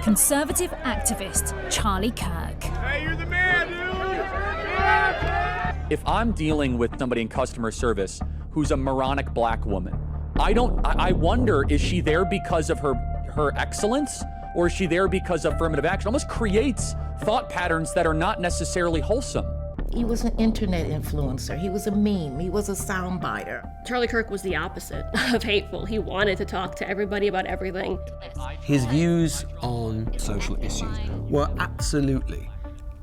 conservative activist Charlie Kirk. Hey, you're the man, dude! If I'm dealing with somebody in customer service who's a moronic black woman, I wonder, is she there because of her excellence, or is she there because of affirmative action? It almost creates thought patterns that are not necessarily wholesome. He was an internet influencer. He was a meme. He was a soundbiter. Charlie Kirk was the opposite of hateful. He wanted to talk to everybody about everything. His views on social issues were absolutely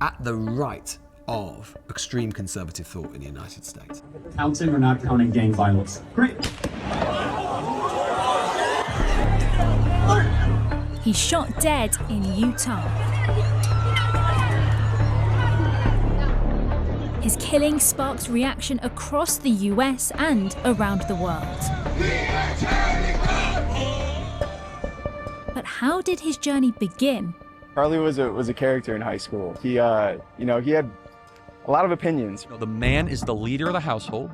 at the right of extreme conservative thought in the United States. Counting or not counting gang violence? Great. He's shot dead in Utah. His killing sparks reaction across the US and around the world. But how did his journey begin? Charlie was a character in high school. He had a lot of opinions. The man is the leader of the household.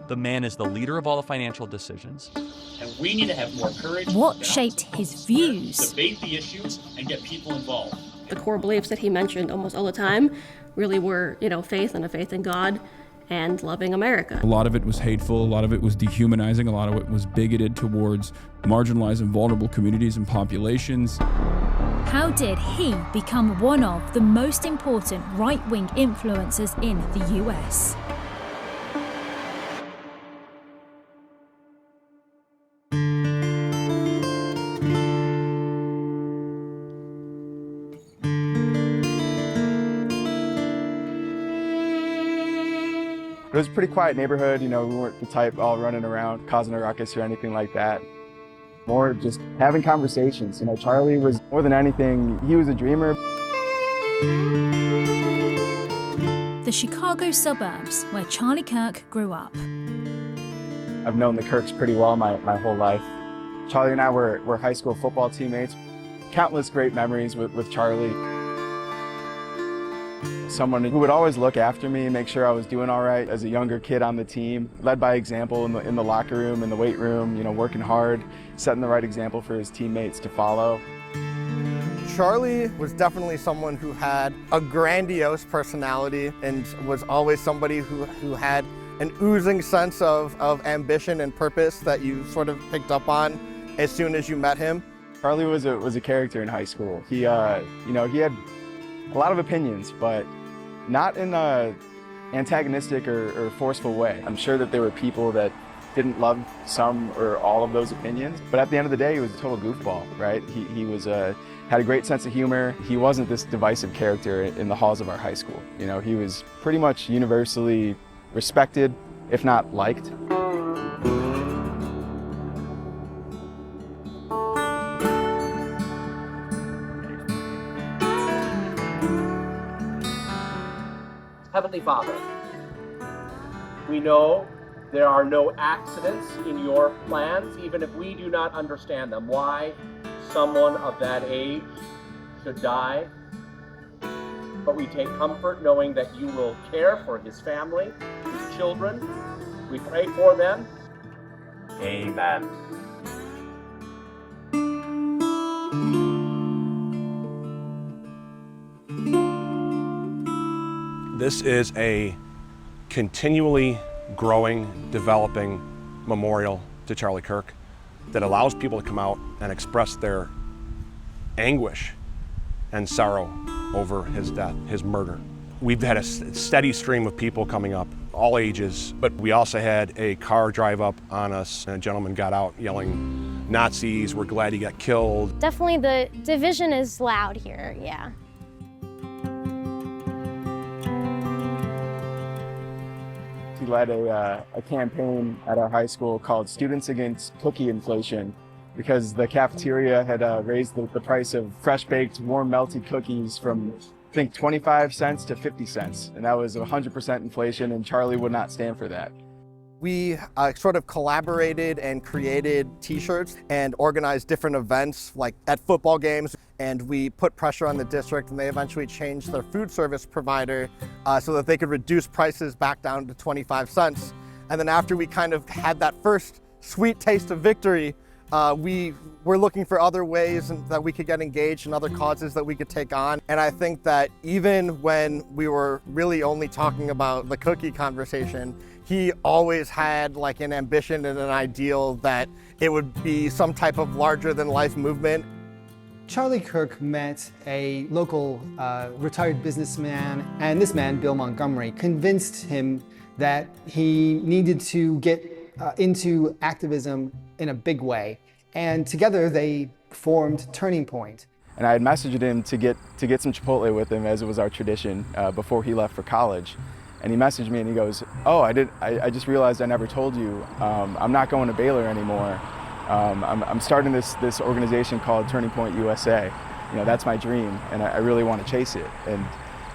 The man is the leader of all the financial decisions. And we need to have more courage. What shaped his views? Debate the issues and get people involved. The core beliefs that he mentioned almost all the time really were, faith and a faith in God and loving America. A lot of it was hateful, a lot of it was dehumanizing, a lot of it was bigoted towards marginalized and vulnerable communities and populations. How did he become one of the most important right-wing influencers in the US? It was a pretty quiet neighborhood. We weren't the type all running around causing a ruckus or anything like that. More just having conversations. Charlie was, more than anything, he was a dreamer. The Chicago suburbs where Charlie Kirk grew up. I've known the Kirks pretty well my whole life. Charlie and I were high school football teammates. Countless great memories with Charlie. Someone who would always look after me and make sure I was doing all right as a younger kid on the team. Led by example in the locker room, in the weight room, working hard, setting the right example for his teammates to follow. Charlie was definitely someone who had a grandiose personality and was always somebody who had an oozing sense of ambition and purpose that you sort of picked up on as soon as you met him. Charlie was a character in high school. He had a lot of opinions, but not in an antagonistic or forceful way. I'm sure that there were people that didn't love some or all of those opinions, but at the end of the day, he was a total goofball, right? He had a great sense of humor. He wasn't this divisive character in the halls of our high school. He was pretty much universally respected, if not liked. Heavenly Father, we know there are no accidents in your plans, even if we do not understand them. Why someone of that age should die. But we take comfort knowing that you will care for his family, his children. We pray for them. Amen. This is a continually growing, developing memorial to Charlie Kirk that allows people to come out and express their anguish and sorrow over his death, his murder. We've had a steady stream of people coming up, all ages, but we also had a car drive up on us and a gentleman got out yelling, "Nazis, we're glad he got killed." Definitely the division is loud here, yeah. He led a campaign at our high school called Students Against Cookie Inflation, because the cafeteria had raised the price of fresh-baked, warm, melted cookies from, I think, 25 cents to 50 cents. And that was 100% inflation, and Charlie would not stand for that. We sort of collaborated and created t-shirts and organized different events, like at football games, and we put pressure on the district, and they eventually changed their food service provider so that they could reduce prices back down to 25 cents. And then after we kind of had that first sweet taste of victory, we're looking for other ways that we could get engaged and other causes that we could take on. And I think that even when we were really only talking about the cookie conversation, he always had like an ambition and an ideal that it would be some type of larger than life movement. Charlie Kirk met a local retired businessman, and this man, Bill Montgomery, convinced him that he needed to get into activism in a big way. And together they formed Turning Point. And I had messaged him to get some Chipotle with him, as it was our tradition, before he left for college. And he messaged me and he goes, "Oh, I just realized I never told you. I'm not going to Baylor anymore. I'm starting this organization called Turning Point USA. You know, that's my dream, and I really want to chase it." And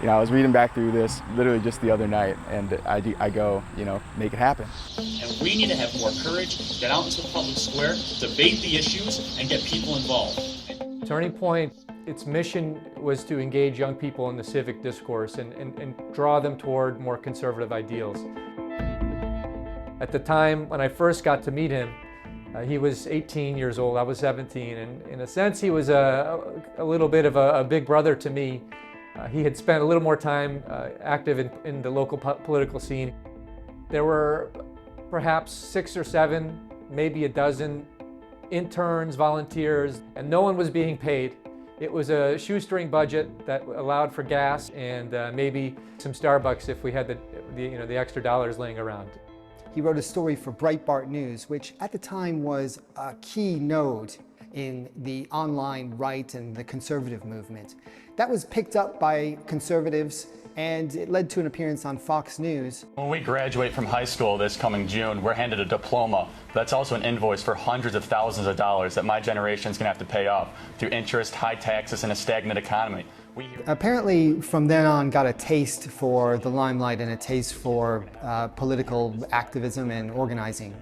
you know, I was reading back through this literally just the other night, and I go, you know, make it happen. And we need to have more courage, get out into the public square, debate the issues, and get people involved. Turning Point, its mission was to engage young people in the civic discourse and draw them toward more conservative ideals. At the time when I first got to meet him, he was 18 years old, I was 17, and in a sense he was a little bit of a big brother to me. He had spent a little more time active in the local political scene. There were perhaps 6 or 7, maybe a dozen interns, volunteers, and no one was being paid. It was a shoestring budget that allowed for gas and maybe some Starbucks if we had the extra dollars laying around. He wrote a story for Breitbart News, which at the time was a key node in the online right and the conservative movement. That was picked up by conservatives, and it led to an appearance on Fox News. When we graduate from high school this coming June, we're handed a diploma. That's also an invoice for hundreds of thousands of dollars that my generation's gonna have to pay off through interest, high taxes, and a stagnant economy. Apparently, from then on, got a taste for the limelight and a taste for political activism and organizing.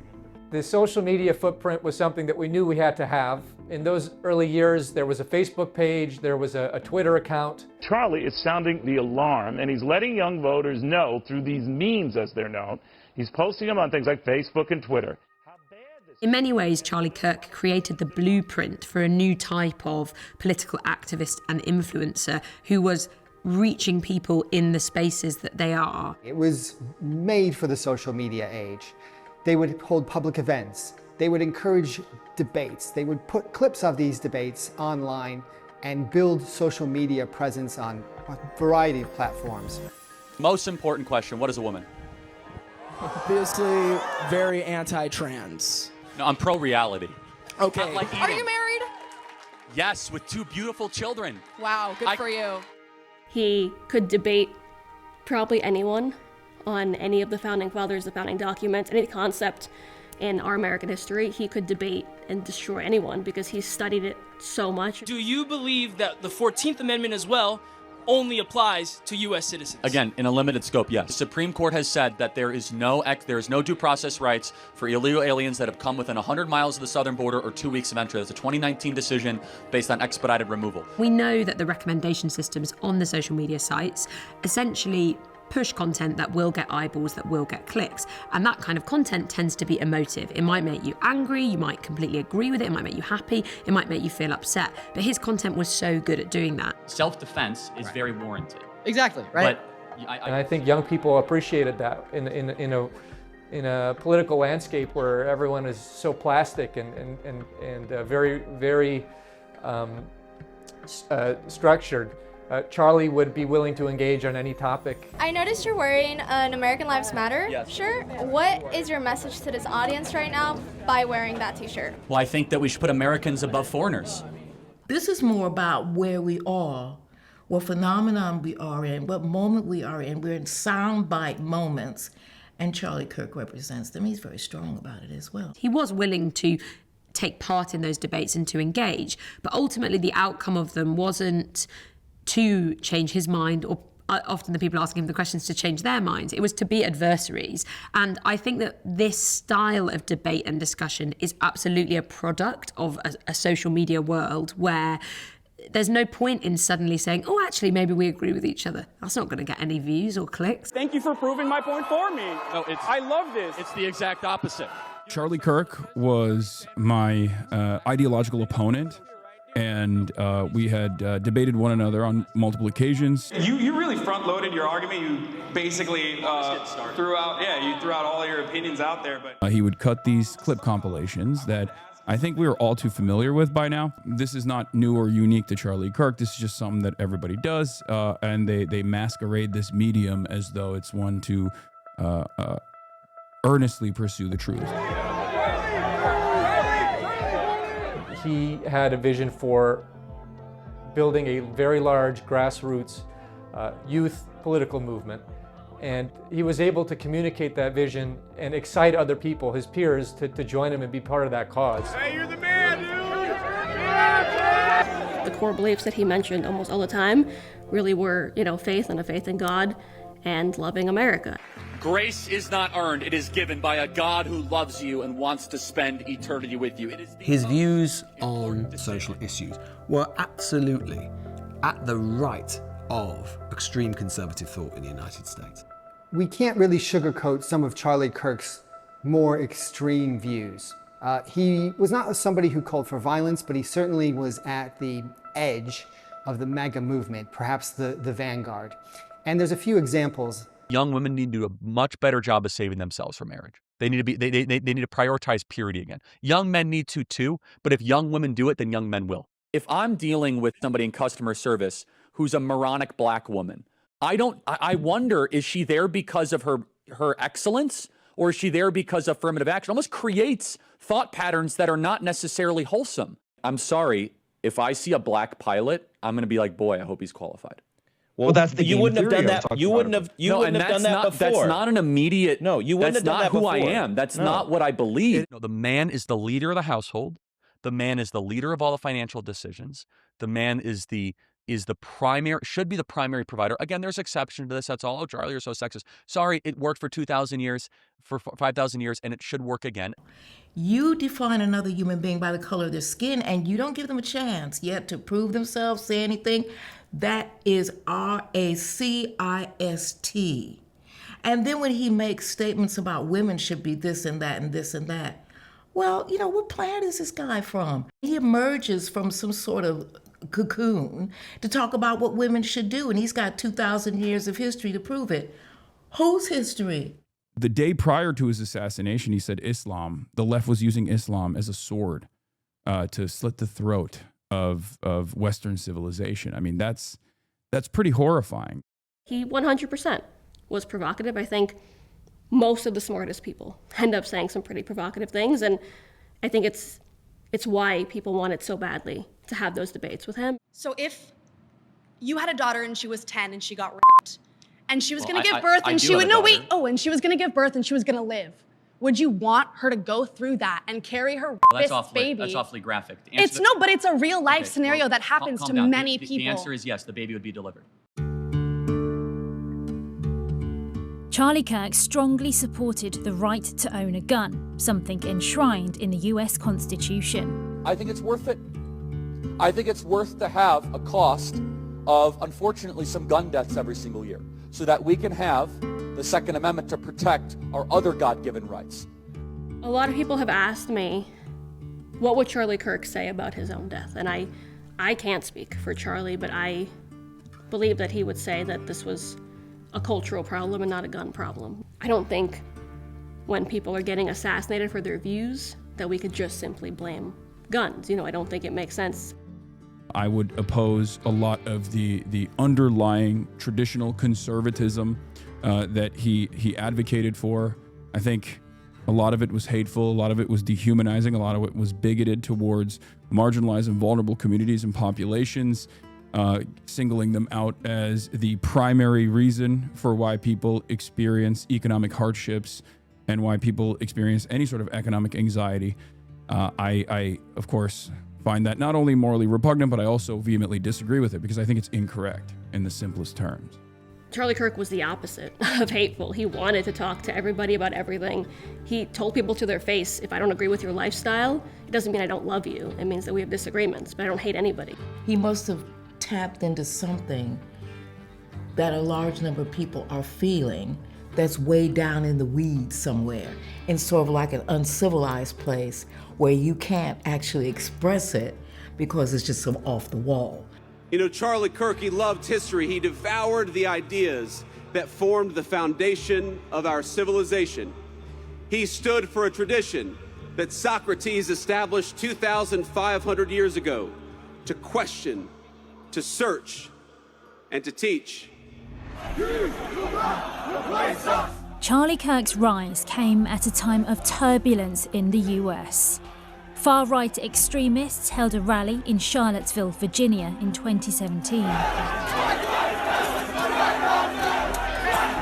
The social media footprint was something that we knew we had to have. In those early years, there was a Facebook page, there was a Twitter account. Charlie is sounding the alarm, and he's letting young voters know through these memes, as they're known. He's posting them on things like Facebook and Twitter. In many ways, Charlie Kirk created the blueprint for a new type of political activist and influencer who was reaching people in the spaces that they are. It was made for the social media age. They would hold public events. They would encourage debates. They would put clips of these debates online and build social media presence on a variety of platforms. Most important question, what is a woman? Obviously, very anti-trans. No, I'm pro-reality. Okay. Are you married? Yes, with 2 beautiful children. Wow, good for you. He could debate probably anyone on any of the founding fathers, the founding documents, any concept in our American history. He could debate and destroy anyone because he's studied it so much. Do you believe that the 14th Amendment as well only applies to U.S. citizens? Again, in a limited scope, yes. The Supreme Court has said that there is no due process rights for illegal aliens that have come within 100 miles of the southern border or 2 weeks of entry. That's a 2019 decision based on expedited removal. We know that the recommendation systems on the social media sites essentially push content that will get eyeballs, that will get clicks. And that kind of content tends to be emotive. It might make you angry, you might completely agree with it, it might make you happy, it might make you feel upset. But his content was so good at doing that. Self-defense is very warranted. Exactly, right? And I think young people appreciated that in a political landscape where everyone is so plastic and very, very structured. Charlie would be willing to engage on any topic. I noticed you're wearing an American Lives Matter shirt. What is your message to this audience right now by wearing that t-shirt? Well, I think that we should put Americans above foreigners. This is more about where we are, what phenomenon we are in, what moment we are in. We're in soundbite moments, and Charlie Kirk represents them. He's very strong about it as well. He was willing to take part in those debates and to engage, but ultimately the outcome of them wasn't to change his mind, or often the people asking him the questions to change their minds. It was to be adversaries. And I think that this style of debate and discussion is absolutely a product of a social media world where there's no point in suddenly saying, oh, actually, maybe we agree with each other. That's not going to get any views or clicks. Thank you for proving my point for me. No, I love this. It's the exact opposite. Charlie Kirk was my ideological opponent, and we had debated one another on multiple occasions. You really front-loaded your argument. You basically threw out all your opinions out there. But he would cut these clip compilations that I think we are all too familiar with by now. This is not new or unique to Charlie Kirk. This is just something that everybody does, and they masquerade this medium as though it's one to earnestly pursue the truth. He had a vision for building a very large grassroots youth political movement, and he was able to communicate that vision and excite other people, his peers, to join him and be part of that cause. hey, you're the man, dude! The core beliefs that he mentioned almost all the time really were, faith and a faith in God and loving America. Grace is not earned, it is given by a God who loves you and wants to spend eternity with you. His views on social issues were absolutely at the right of extreme conservative thought in the United States. We can't really sugarcoat some of Charlie Kirk's more extreme views. He was not somebody who called for violence, but he certainly was at the edge of the MAGA movement, perhaps the vanguard. And there's a few examples. Young women need to do a much better job of saving themselves from marriage. They need to prioritize purity again. Young men need to too, but if young women do it, then young men will. If I'm dealing with somebody in customer service who's a moronic black woman, I wonder, is she there because of her excellence, or is she there because of affirmative action? It almost creates thought patterns that are not necessarily wholesome. I'm sorry, if I see a black pilot, I'm going to be like, boy, I hope he's qualified. Well, that's the you wouldn't have done that. You wouldn't have done that before. That's not an immediate. No, you wouldn't have done that before. That's not who I am. That's not what I believe. The man is the leader of the household. The man is the leader of all the financial decisions. The man is the primary, should be the primary provider. Again, there's exception to this. That's all. Oh, Charlie, you're so sexist. Sorry, it worked for 2,000 years, for 5,000 years, and it should work again. You define another human being by the color of their skin, and you don't give them a chance yet to prove themselves, say anything. That is racist. And then when he makes statements about women should be this and that and this and that, well, what planet is this guy from? He emerges from some sort of cocoon to talk about what women should do, and he's got 2,000 years of history to prove it. Whose history? The day prior to his assassination, he said Islam, the left was using Islam as a sword to slit the throat of Western civilization. I mean, that's pretty horrifying. He 100% was provocative. I think most of the smartest people end up saying some pretty provocative things, and I think it's why people wanted so badly to have those debates with him. So if you had a daughter and she was 10 and she got raped, and she was going to give birth and she would and she was going to give birth and she was going to live, would you want her to go through that and carry her baby? That's awfully graphic. But it's a real life scenario that happens to many people. The answer is yes, the baby would be delivered. Charlie Kirk strongly supported the right to own a gun, something enshrined in the US Constitution. I think it's worth it. I think it's worth to have a cost of, unfortunately, some gun deaths every single year, so that we can have the Second Amendment to protect our other God-given rights. A lot of people have asked me, what would Charlie Kirk say about his own death? And I can't speak for Charlie, but I believe that he would say that this was a cultural problem and not a gun problem. I don't think when people are getting assassinated for their views that we could just simply blame guns. I don't think it makes sense. I would oppose a lot of the underlying traditional conservatism that he advocated for. I think a lot of it was hateful, a lot of it was dehumanizing, a lot of it was bigoted towards marginalized and vulnerable communities and populations, singling them out as the primary reason for why people experience economic hardships and why people experience any sort of economic anxiety. I, of course, find that not only morally repugnant, but I also vehemently disagree with it because I think it's incorrect in the simplest terms. Charlie Kirk was the opposite of hateful. He wanted to talk to everybody about everything. He told people to their face, if I don't agree with your lifestyle, it doesn't mean I don't love you. It means that we have disagreements, but I don't hate anybody. He must have tapped into something that a large number of people are feeling, that's way down in the weeds somewhere, in sort of like an uncivilized place where you can't actually express it because it's just so off the wall. You know, Charlie Kirk, he loved history. He devoured the ideas that formed the foundation of our civilization. He stood for a tradition that Socrates established 2,500 years ago, to question, to search, and to teach. Charlie Kirk's rise came at a time of turbulence in the US. Far-right extremists held a rally in Charlottesville, Virginia in 2017.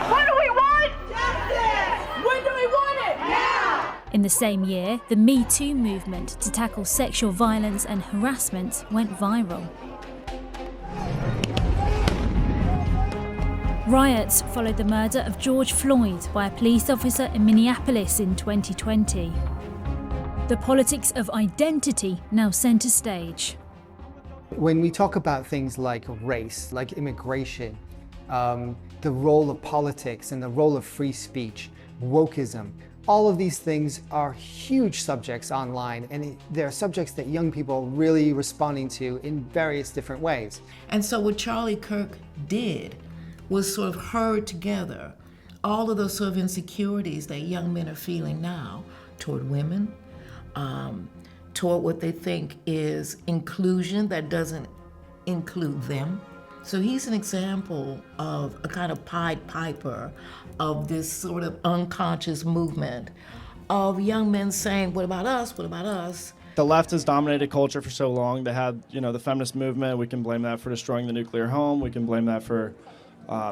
What do we want? Justice! When do we want it? Now! In the same year, the Me Too movement to tackle sexual violence and harassment went viral. Riots followed the murder of George Floyd by a police officer in Minneapolis in 2020. The politics of identity now centre stage. When we talk about things like race, like immigration, the role of politics and the role of free speech, wokeism, all of these things are huge subjects online, and they're subjects that young people are really responding to in various different ways. And so what Charlie Kirk did was sort of herd together all of those sort of insecurities that young men are feeling now toward women, toward what they think is inclusion that doesn't include them. So he's an example of a kind of Pied Piper of this sort of unconscious movement of young men saying, what about us, what about us? The left has dominated culture for so long. They had, the feminist movement. We can blame that for destroying the nuclear home. We can blame that for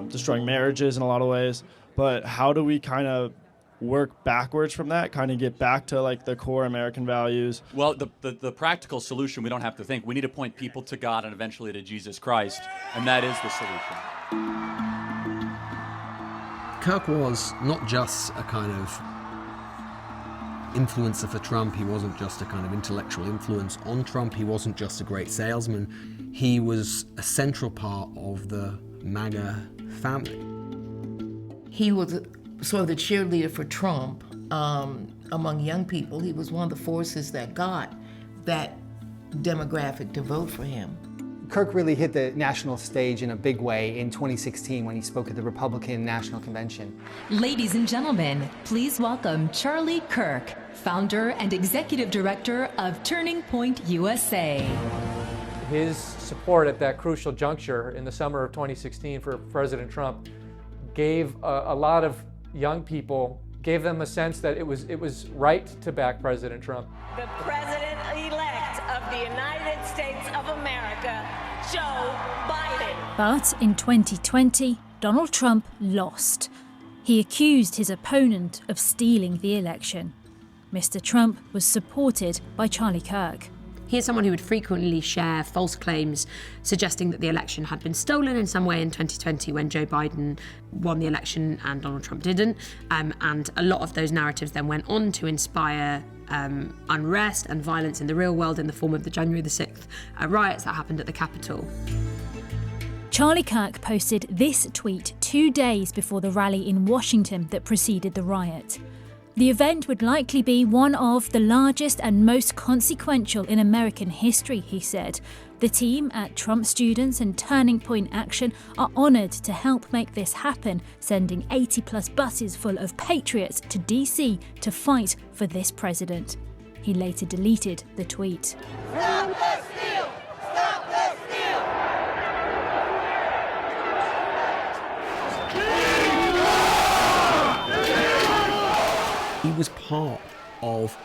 destroying marriages in a lot of ways. But how do we kind of work backwards from that, kind of get back to like the core American values? Well, the practical solution, we don't have to think. We need to point people to God and eventually to Jesus Christ, and that is the solution. Kirk was not just a kind of influencer for Trump. He wasn't just a kind of intellectual influence on Trump. He wasn't just a great salesman. He was a central part of the MAGA family. He was sort of the cheerleader for Trump among young people. He was one of the forces that got that demographic to vote for him. Kirk really hit the national stage in a big way in 2016 when he spoke at the Republican National Convention. Ladies and gentlemen, please welcome Charlie Kirk, founder and executive director of Turning Point USA. His support at that crucial juncture in the summer of 2016 for President Trump gave a lot of young people, gave them a sense that it was right to back President Trump. The President-elect of the United States of America, Joe Biden. But in 2020, Donald Trump lost. He accused his opponent of stealing the election. Mr. Trump was supported by Charlie Kirk. He is someone who would frequently share false claims suggesting that the election had been stolen in some way in 2020 when Joe Biden won the election and Donald Trump didn't. And a lot of those narratives then went on to inspire unrest and violence in the real world in the form of the January the 6th riots that happened at the Capitol. Charlie Kirk posted this tweet 2 days before the rally in Washington that preceded the riot. The event would likely be one of the largest and most consequential in American history, he said. The team at Trump Students and Turning Point Action are honoured to help make this happen, sending 80+ buses full of patriots to DC to fight for this president. He later deleted the tweet. Stop the steal! Stop the steal! He was part of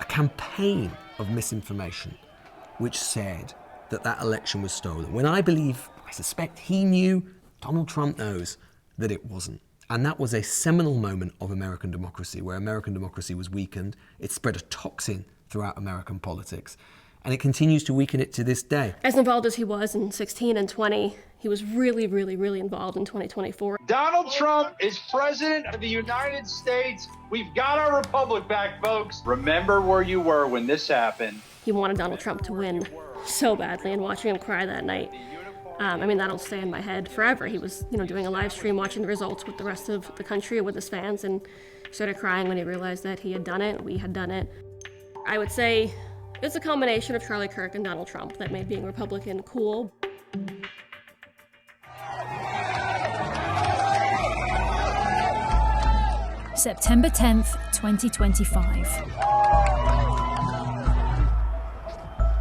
a campaign of misinformation which said that that election was stolen, when I suspect he knew, Donald Trump knows, that it wasn't. And that was a seminal moment of American democracy, where American democracy was weakened. It spread a toxin throughout American politics, and it continues to weaken it to this day. As involved as he was in 16 and 20, he was really, really, really involved in 2024. Donald Trump is president of the United States. We've got our republic back, folks. Remember where you were when this happened. He wanted Donald Trump to win so badly, and watching him cry that night I mean, that'll stay in my head forever. He was, doing a live stream, watching the results with the rest of the country, with his fans, and started crying when he realized that he had done it, we had done it. I would say it's a combination of Charlie Kirk and Donald Trump that made being Republican cool. September 10th, 2025.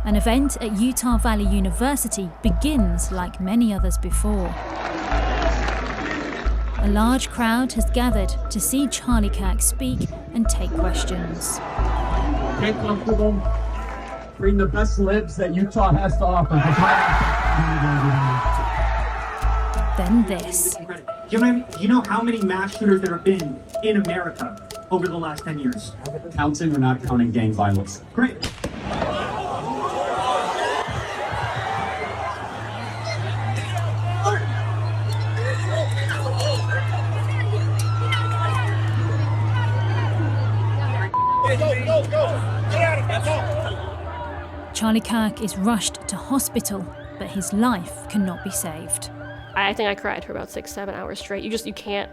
An event at Utah Valley University begins like many others before. A large crowd has gathered to see Charlie Kirk speak and take questions. Get comfortable. Bring the best libs that Utah has to offer. Then this. You know how many mass shooters there have been in America over the last 10 years? Counting or not counting gang violence? Great. Charlie Kirk is rushed to hospital, but his life cannot be saved. I think I cried for about 6-7 hours straight. You can't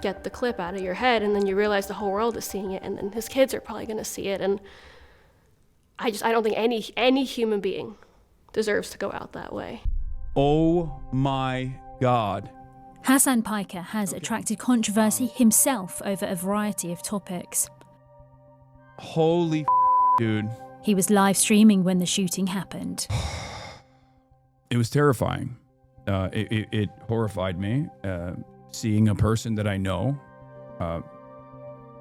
get the clip out of your head, and then you realize the whole world is seeing it, and then his kids are probably gonna see it, and I don't think any human being deserves to go out that way. Oh my God. Hassan Piker has attracted controversy himself over a variety of topics. Holy dude. He was live streaming when the shooting happened. It was terrifying. It horrified me, seeing a person that I know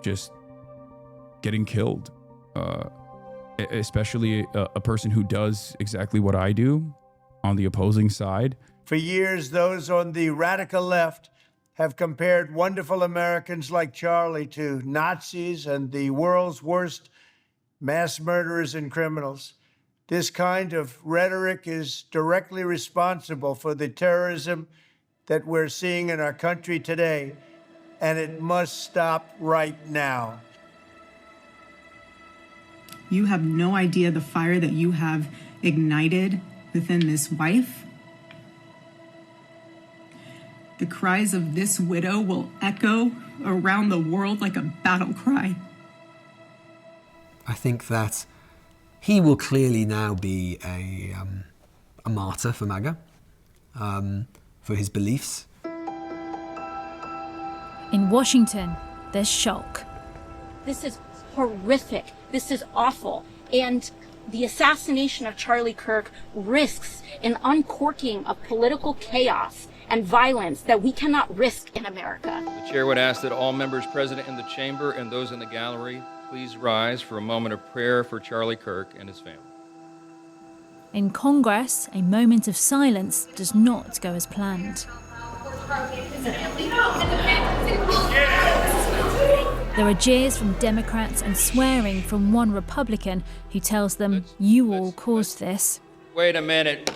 just getting killed, especially a person who does exactly what I do on the opposing side. For years, those on the radical left have compared wonderful Americans like Charlie to Nazis and the world's worst mass murderers and criminals. This kind of rhetoric is directly responsible for the terrorism that we're seeing in our country today, and it must stop right now. You have no idea the fire that you have ignited within this wife. The cries of this widow will echo around the world like a battle cry. I think that he will clearly now be a martyr for MAGA, for his beliefs. In Washington, there's shock. This is horrific. This is awful. And the assassination of Charlie Kirk risks an uncorking of political chaos and violence that we cannot risk in America. The chair would ask that all members present in the chamber and those in the gallery please rise for a moment of prayer for Charlie Kirk and his family. In Congress, a moment of silence does not go as planned. There are jeers from Democrats and swearing from one Republican who tells them, "You all caused this." Wait a minute.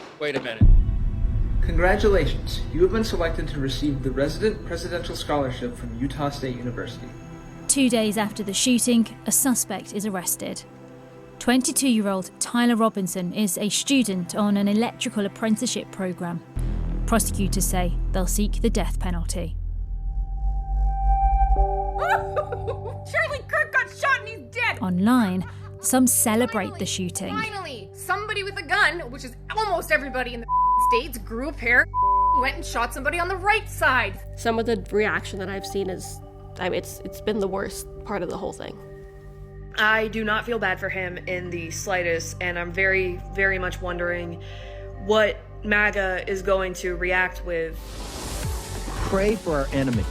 Congratulations, you have been selected to receive the Resident Presidential Scholarship from Utah State University. 2 days after the shooting, a suspect is arrested. 22-year-old Tyler Robinson is a student on an electrical apprenticeship program. Prosecutors say they'll seek the death penalty. Charlie Kirk got shot and he's dead! Online, some celebrate the shooting. Finally, somebody with a gun, which is almost everybody in the States, grew a pair, went and shot somebody on the right side. Some of the reaction that I've seen is, it's been the worst part of the whole thing. I do not feel bad for him in the slightest, and I'm very, very much wondering what MAGA is going to react with. Pray for our enemies,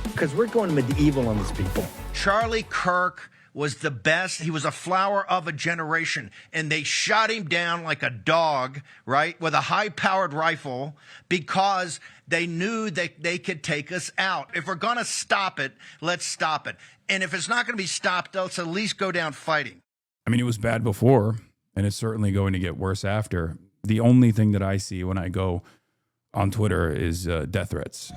because we're going medieval on these people. Charlie Kirk was the best. He was a flower of a generation, and they shot him down like a dog, right, with a high-powered rifle because they knew that they could take us out. If we're going to stop it, let's stop it. And if it's not going to be stopped, let's at least go down fighting. I mean, it was bad before, and it's certainly going to get worse after. The only thing that I see when I go on Twitter is death threats.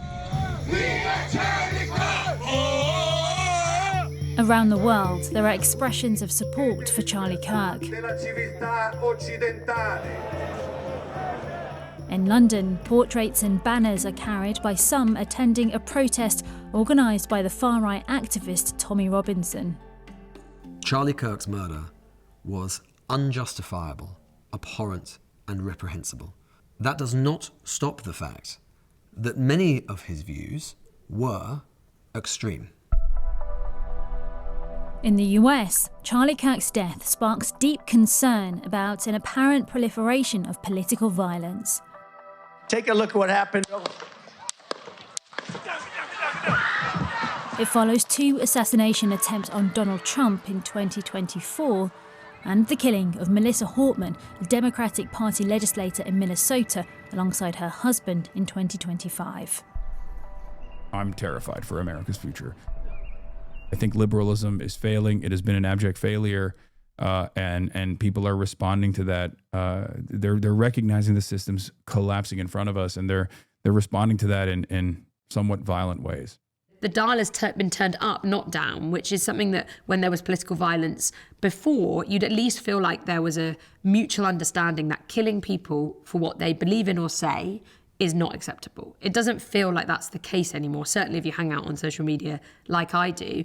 Around the world, there are expressions of support for Charlie Kirk. In London, portraits and banners are carried by some attending a protest organised by the far-right activist Tommy Robinson. Charlie Kirk's murder was unjustifiable, abhorrent, and reprehensible. That does not stop the fact that many of his views were extreme. In the US, Charlie Kirk's death sparks deep concern about an apparent proliferation of political violence. Take a look at what happened. It follows 2 assassination attempts on Donald Trump in 2024 and the killing of Melissa Hortman, a Democratic Party legislator in Minnesota, alongside her husband in 2025. I'm terrified for America's future. I think liberalism is failing. It has been an abject failure, and people are responding to that. They're recognizing the system's collapsing in front of us, and they're responding to that in somewhat violent ways. The dial has been turned up, not down, which is something that when there was political violence before, you'd at least feel like there was a mutual understanding that killing people for what they believe in or say is not acceptable. It doesn't feel like that's the case anymore, certainly if you hang out on social media like I do.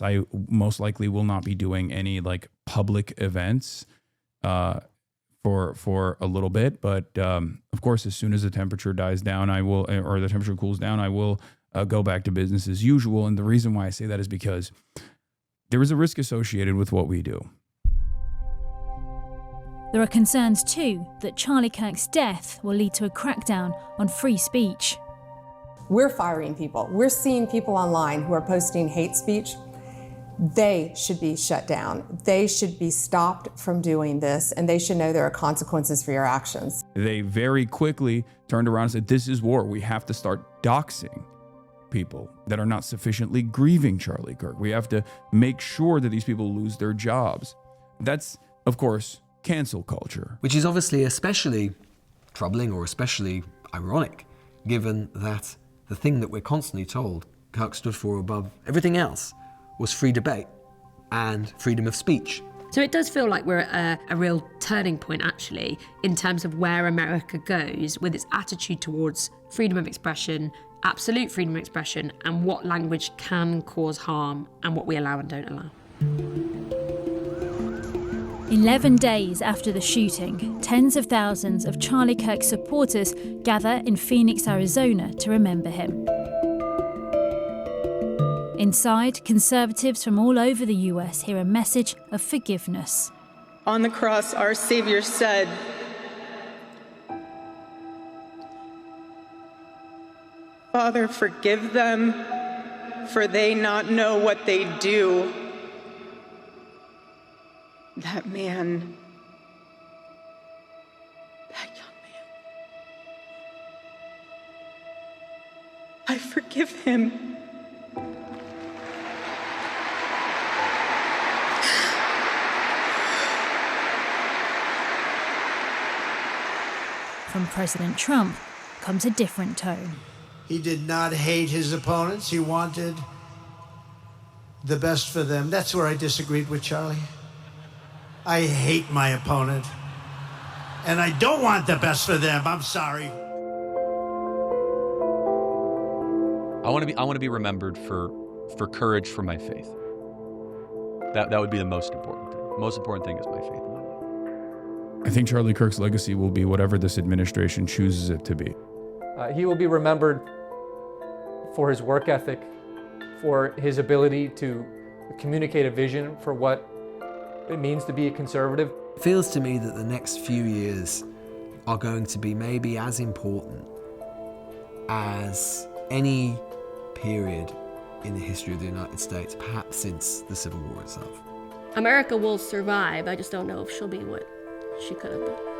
I most likely will not be doing any public events for a little bit, but of course, as soon as the temperature dies down, or the temperature cools down, I will go back to business as usual. And the reason why I say that is because there is a risk associated with what we do. There are concerns too that Charlie Kirk's death will lead to a crackdown on free speech. We're firing people. We're seeing people online who are posting hate speech. They should be shut down. They should be stopped from doing this, and they should know there are consequences for your actions. They very quickly turned around and said, this is war. We have to start doxing people that are not sufficiently grieving Charlie Kirk. We have to make sure that these people lose their jobs. That's, of course, cancel culture. Which is obviously especially troubling or especially ironic, given that the thing that we're constantly told Kirk stood for above everything else was free debate and freedom of speech. So it does feel like we're at a real turning point, actually, in terms of where America goes with its attitude towards freedom of expression, absolute freedom of expression, and what language can cause harm and what we allow and don't allow. 11 days after the shooting, tens of thousands of Charlie Kirk supporters gather in Phoenix, Arizona to remember him. Inside, conservatives from all over the US hear a message of forgiveness. On the cross, our Savior said, "Father, forgive them, for they not know what they do." That man, that young man, I forgive him. From President Trump comes a different tone. He did not hate his opponents. He wanted the best for them. That's where I disagreed with Charlie. I hate my opponent, and I don't want the best for them. I'm sorry. I want to be remembered for courage for my faith. That would be the most important thing. The most important thing is my faith. I think Charlie Kirk's legacy will be whatever this administration chooses it to be. He will be remembered for his work ethic, for his ability to communicate a vision for what it means to be a conservative. It feels to me that the next few years are going to be maybe as important as any period in the history of the United States, perhaps since the Civil War itself. America will survive. I just don't know if she'll be what she could have been.